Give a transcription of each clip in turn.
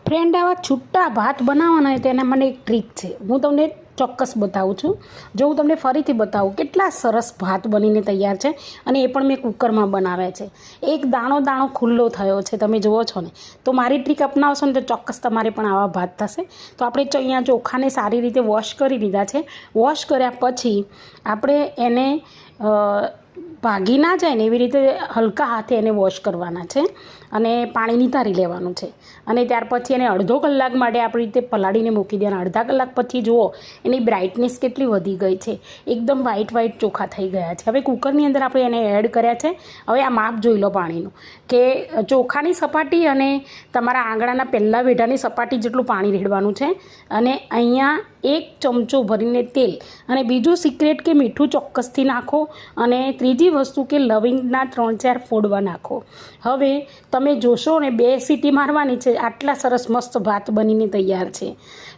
Friend, આવા છૂટા ભાત બનાવવાના હોય તો એના મને એક ટ્રીક છે, હું તમને ચોક્કસ બતાવું છું. જો હું તમને ફરીથી બતાવું કેટલા સરસ ભાત બનીને તૈયાર છે, અને એ પણ મેં કુકરમાં બનાવ્યા છે. એક દાણો દાણો ખુલ્લો થયો છે, તમે જુઓ છો ને. તો મારી ટ્રીક અપનાવશો ને તો ચોક્કસ તમારે પણ આવા ભાત થશે. તો આપણે અહીંયા ચોખાને સારી રીતે વોશ કરી લીધા છે. વોશ કર્યા પછી આપણે એને ભાગી ના જાય ને એવી રીતે હલકા હાથે એને વોશ કરવાના છે, અને પાણી નિતારી લેવાનું છે. અને ત્યાર પછી એને અડધો કલાક માટે આપણી રીતે પલાળીને મૂકી દેવાના. અડધા કલાક પછી જુઓ એની બ્રાઇટનેસ કેટલી વધી ગઈ છે, એકદમ વ્હાઈટ ચોખા થઈ ગયા છે. હવે કુકરની અંદર આપણે એને એડ કર્યા છે. હવે આ માપ જોઈ લો પાણીનું, કે ચોખાની સપાટી અને તમારા આંગળાના પહેલાં વેઢાની સપાટી જેટલું પાણી રેડવાનું છે. અને અહીંયા 1 ચમચો ભરીને તેલ, અને બીજું સિક્રેટ કે મીઠું ચોક્કસથી નાખો, અને ત્રીજી વસ્તુ કે લવિંગના 3-4 ફોડવા નાખો. હવે તમે જોશો ને 2 સીટી મારવાની છે, આટલા સરસ મસ્ત ભાત બનીને તૈયાર છે.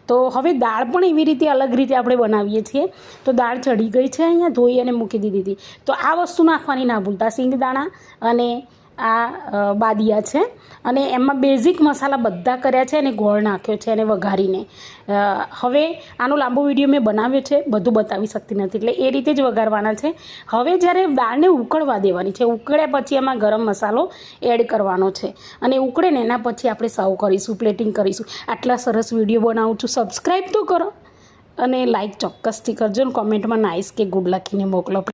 તો હવે દાળ પણ એવી રીતે અલગ રીતે આપણે બનાવીએ છીએ. તો દાળ ચડી ગઈ છે, અહીંયા ધોઈ અને મૂકી દીધી હતી. તો આ વસ્તુ નાખવાની ના ભૂલતા, સિંગદાણા અને આ બાદિયા છે, અને એમાં બેઝિક મસાલા બધા કર્યા છે, અને ગોળ નાખ્યો છે એને વઘારીને. હવે આનો લાંબો વિડીયો મેં બનાવ્યો છે, બધું બતાવી શકતી નથી, એટલે એ રીતે જ વઘારવાના છે. હવે જ્યારે દાળને ઉકળવા દેવાની છે, ઉકળ્યા પછી એમાં ગરમ મસાલો એડ કરવાનો છે, અને ઉકળે ને એના પછી આપણે સર્વ કરીશું, પ્લેટિંગ કરીશું. આટલા સરસ વિડીયો બનાવું છું, સબસ્ક્રાઈબ તો કરો, અને લાઈક ચોક્કસથી કરજો, અને કોમેન્ટમાં નાઇસ કે ગુડ લખીને મોકલો.